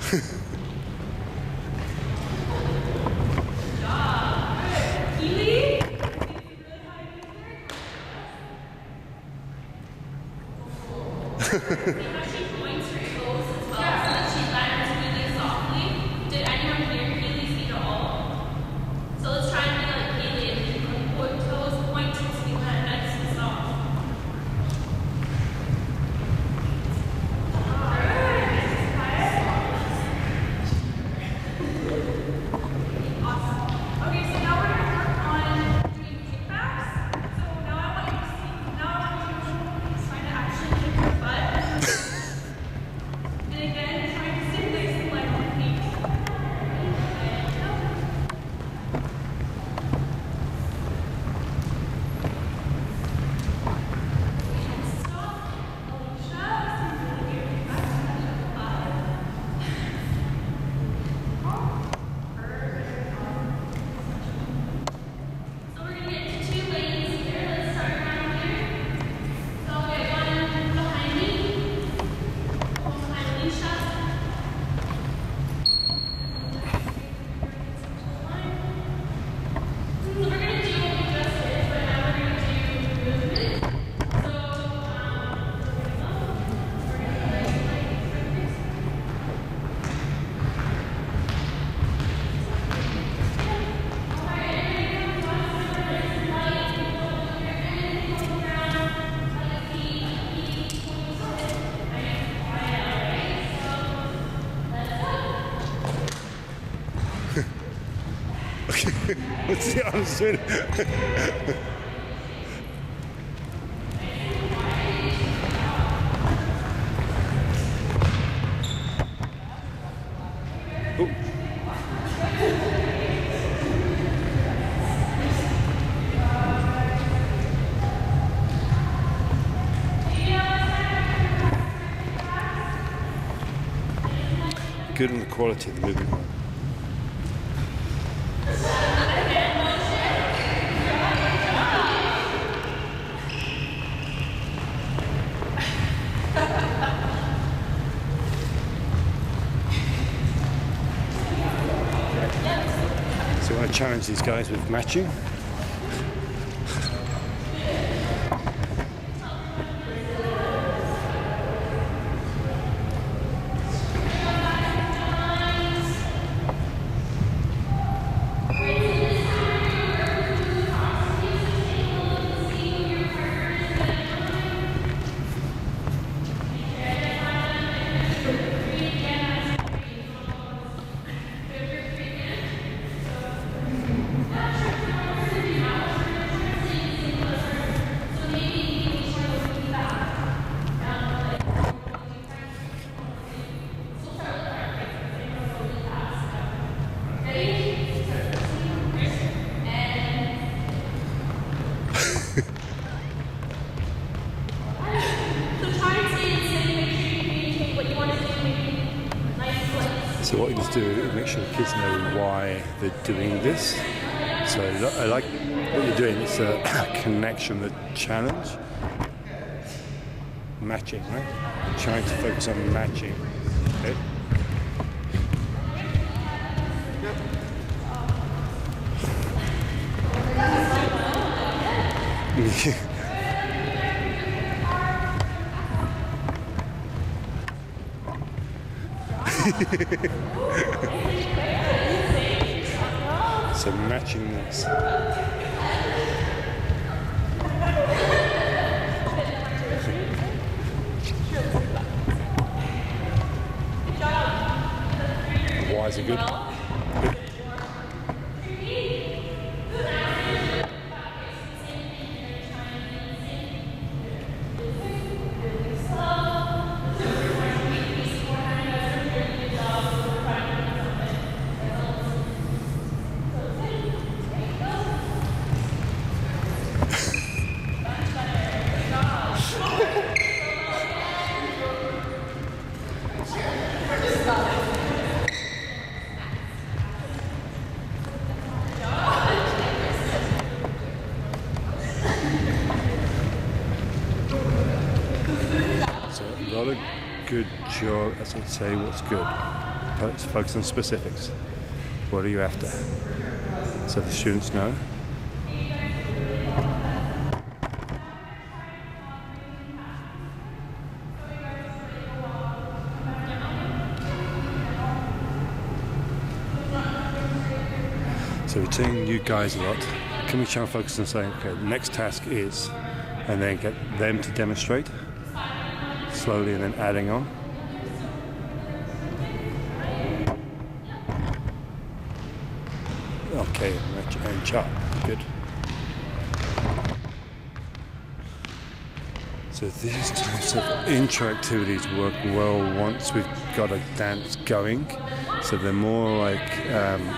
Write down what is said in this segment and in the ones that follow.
She points her toes as well, so that she lands really softly. Did anyone hear Keely's feet at all? So let's try and be like Keely and point toes, point to see that nice and soft. Awesome. Okay, so now we're gonna work on doing kickbacks. So now I want you to try to actually kick your butt. And again, try to stay nice and light on the feet. And go. And stop. Alysha, so really good kickback. Touch the butt. So we're going to get into 2 lanes here. Let's start around here. So I'll get one behind me, one behind Alysha. So we're going to do what we just did, but now we're going to do movement. So we're going to Okay, let's see how I'm doing. Good in the quality of the movement. So I want to challenge these guys with matching. So what you need to do is make sure the kids know why they're doing this. So I like what you're doing. It's a connection, the challenge. Matching, right? You're trying to focus on matching. Okay? So matching this. Why is it good? Good. So a lot of good job, as I'd say, what's good. focus on specifics. What are you after? So the students know. So we're telling you guys a lot. Can we try and focus on saying, okay, the next task is, and then get them to demonstrate slowly and then adding on. Okay, and chart, good. So these types of interactivities work well once we've got a dance going. So they're more like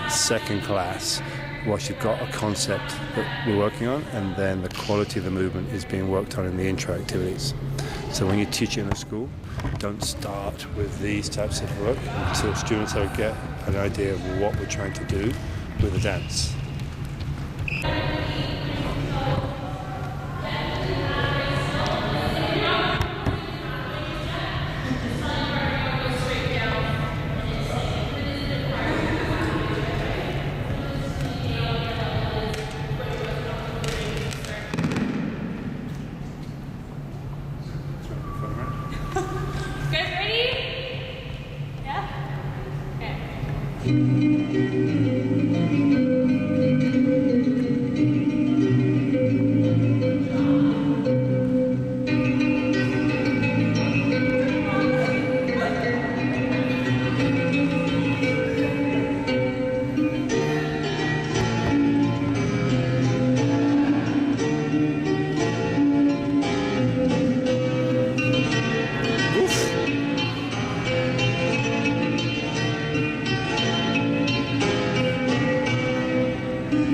second class, once you've got a concept that we're working on, and then the quality of the movement is being worked on in the intro activities. So when you teach in a school, don't start with these types of work until students get an idea of what we're trying to do with the dance.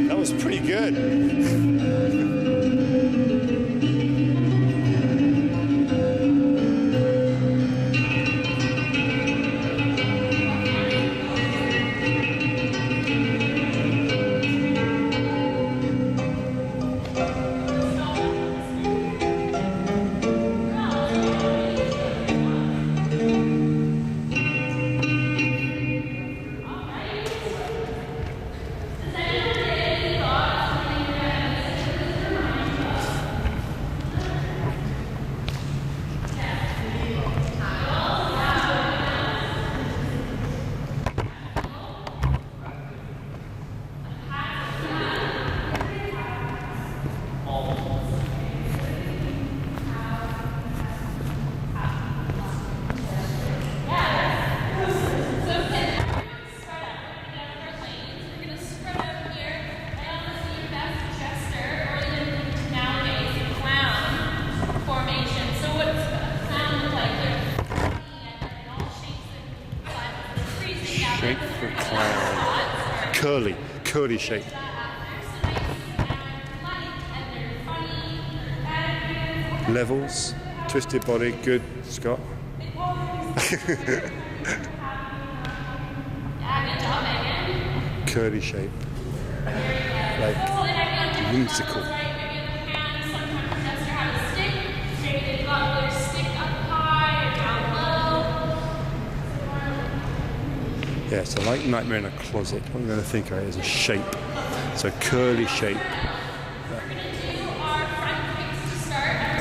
That was pretty good. Shape for clown. Curly shape. Levels, twisted body, good, Scott. Curly shape. Like whimsical. Yeah, so like Nightmare in a Closet, what I'm going to think of it is a shape. So curly shape.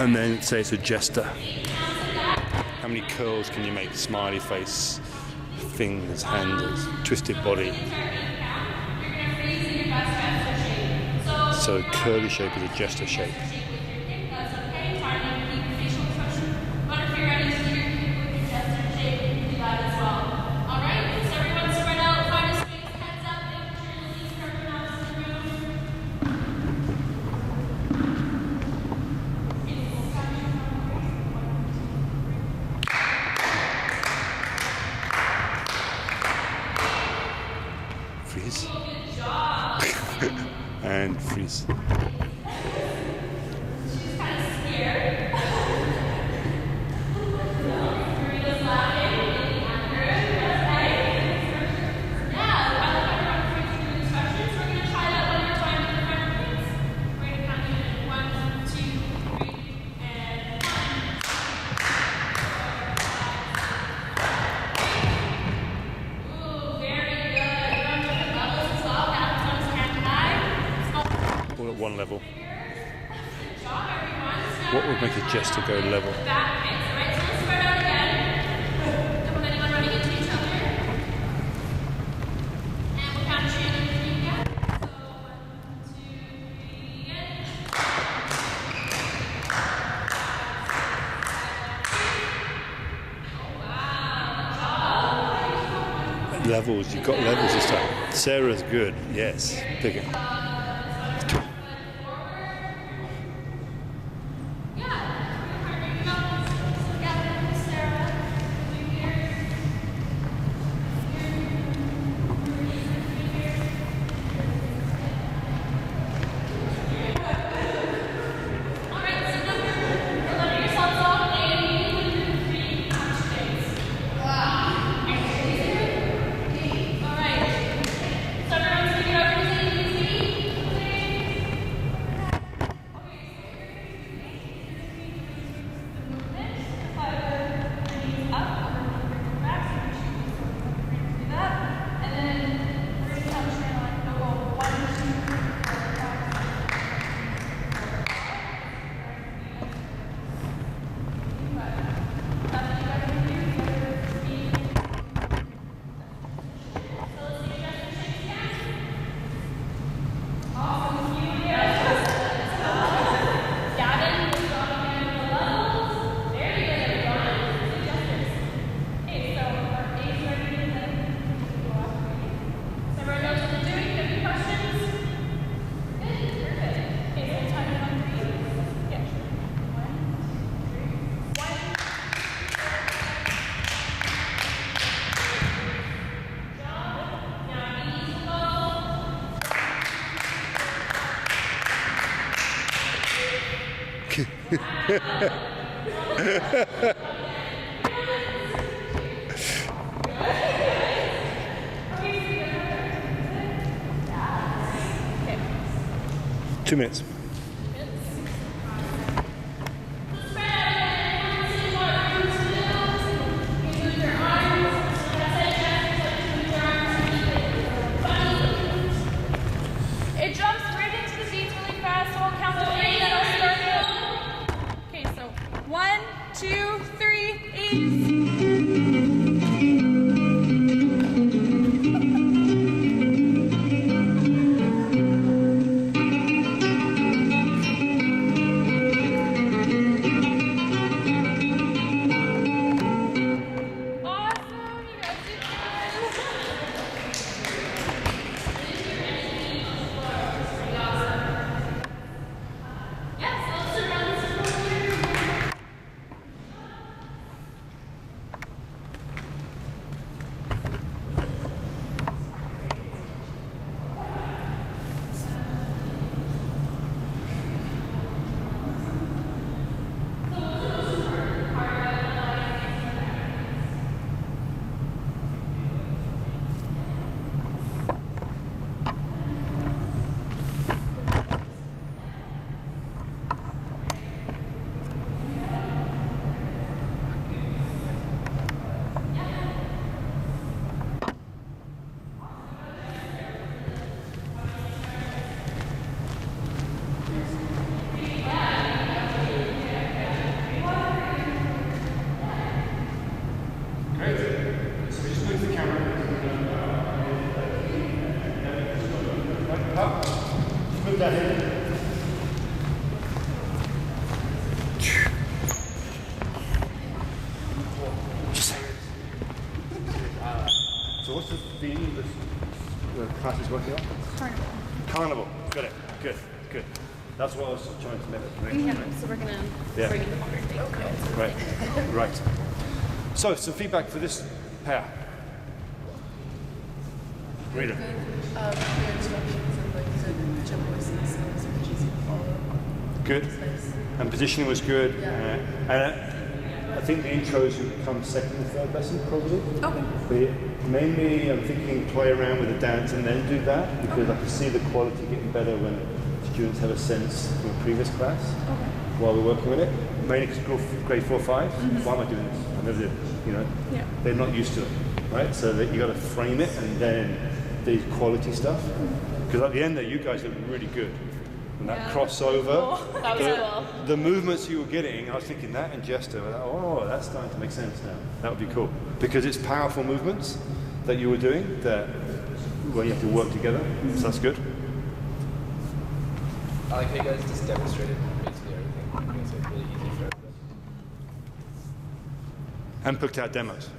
And then say it's a jester. How many curls can you make? Smiley face, fingers, hands, twisted body. So curly shape is a jester shape. Freeze. And freeze. She's kind of scared. What would make a gesture go level? Back kicks, right? So let's spread out again. Don't want anyone running into each other. And we'll count to 3 again. So 1, 2, 3, and Levels, you've got levels this time. Sarah's good, yes. Pick it. Two minutes. It jumps right into the beats really fast, so I'll count to 3 and I'll start it. Okay, so 1, 2, 3, 8. Move that in. So what's the theme the class is working on? Carnival. Carnival. Got it. Good. Good. That's what I was trying to make. Yeah, so we're going to bring in the water thing. Okay. Right. Right. So some feedback for this pair. Rita. The instructions and like the jump voices was pretty easy to follow. Good. And positioning was good. And I think the intros would come second and third lesson probably. Okay. But mainly I'm thinking play around with the dance and then do that because I can see the quality getting better when students have a sense from a previous class while we're working with it. Mainly because grade 4, 5, why am I doing this? I never did, you know? Yeah. They're not used to it, right? So that you got to frame it and then the quality stuff. Because at the end there, you guys look really good. And that crossover, That was cool. the movements you were getting, I was thinking that and Jester, oh, that's starting to make sense now. That would be cool. Because it's powerful movements that you were doing that where you have to work together. So that's good. I like how you guys just demonstrated basically everything. It's like really easy for everybody. And picked out demos,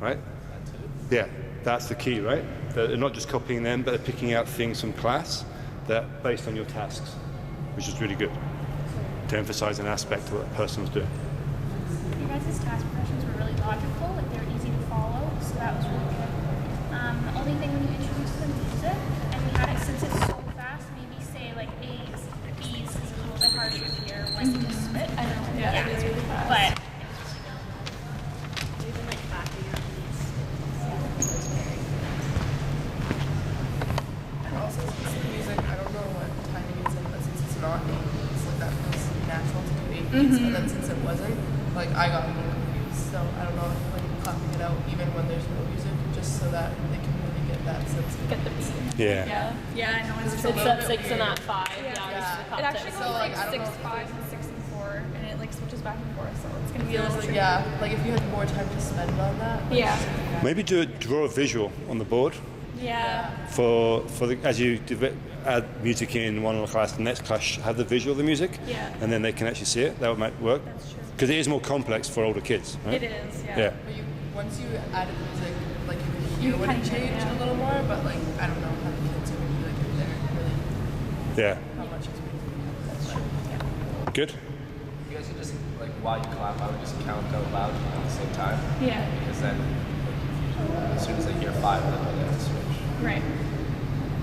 right? That too. Yeah, that's the key, right? They're not just copying them, but they're picking out things from class that based on your tasks, which is really good to emphasize an aspect of what a person was doing. You guys' task progressions were really logical, like they were easy to follow, so that was really good. The only thing when you introduced the music, and we had it since it's so fast, maybe say like A's, B's, is a little bit harder to hear when you just spit. I know. Yeah, it is really fast. But Even like backing up these. And also, since the music, I don't know what timing it's in, but since it's not 8/8, like that feels natural to do 8/8, and then since it wasn't, like I got a little confused. So I don't know if like clapping it out even when there's no music, just so that they can really get that sense of Get the beat. Yeah. yeah, I know it's It's a It's little that bit 6 and weird. that 5. Yeah. Yeah. It actually So, goes like, like I don't know 6, if 5, and 6 and 4, and it like switches back and forth, so it's gonna be a little tricky. Yeah, like if you had more time to spend on that. Like, Yeah. Maybe draw a visual on the board Yeah. for the, as you add music in one class, the next class have the visual of the music, Yeah. and then they can actually see it. That would make work. That's true. Because it is more complex for older kids, right? It is, Yeah. But you, once you added the music, like you could You hear when it kinda, changed yeah. a little more, but like I don't know how the kids are gonna be like if they're really Yeah. how much experience we have. That's true. Yeah. Good. You guys could just like while you clap, I would just count out loud at the same time. Yeah. Because then, like, as soon as I hear 5, then I have to switch. Right.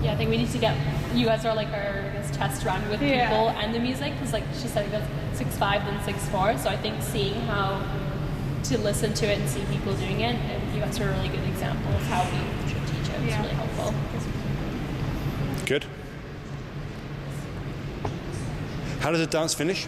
Yeah, I think we need to get you guys are like our I guess, test run with Yeah. people and the music because like she said it goes 6/5 then 6/4. So I think seeing how to listen to it and see people doing it, and you guys are a really good example of how we should teach it. It's Yeah. really helpful. Good. How does the dance finish?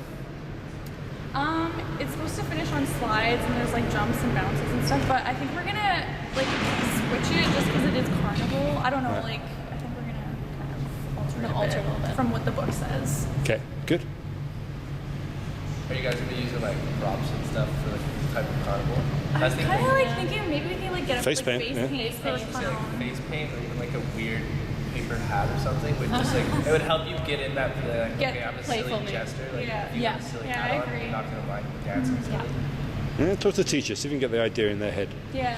It's supposed to finish on slides and there's like jumps and bounces and stuff, but I think we're gonna like switch it just because it is carnival. I don't know, Right. like I think we're gonna kind of alter, We're gonna alter a little bit. from what the book says. Okay, good. Are you guys gonna use like props and stuff for like type of carnival? I was thinking kind of like thinking maybe we can like get a Face like, paint, face yeah. paint for I say like clown. face paint or even like a weird paper hat or something, but just like it would help you get in that feeling like Get okay, I'm a playful silly mood. jester. Like Yeah. if you Yeah. have a silly Yeah, hat I on, agree. you're not gonna mind dancing. Yeah. Yeah, talk to the teacher, see if you can get the idea in their head. Yeah.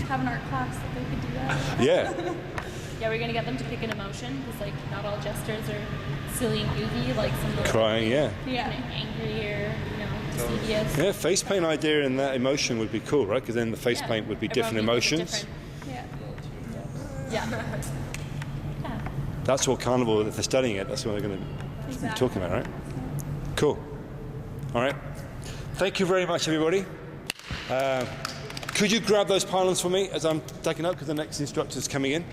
Have an art class that they could do that. Yeah. Yeah, we're gonna get them to pick an emotion because like not all jesters are silly and goofy. Like some of them Crying, yeah. Yeah. kind of angry or studious. Yeah, face paint idea and that emotion would be cool, right? Because then the face Yeah. paint would be Everyone different would be emotions. different. Yeah. Yeah. Yeah. That's what carnival, if they're studying it, that's what they're going to be Exactly. talking about, right? Cool. All right. Thank you very much, everybody. Could you grab those pylons for me as I'm taking up because the next instructor's coming in?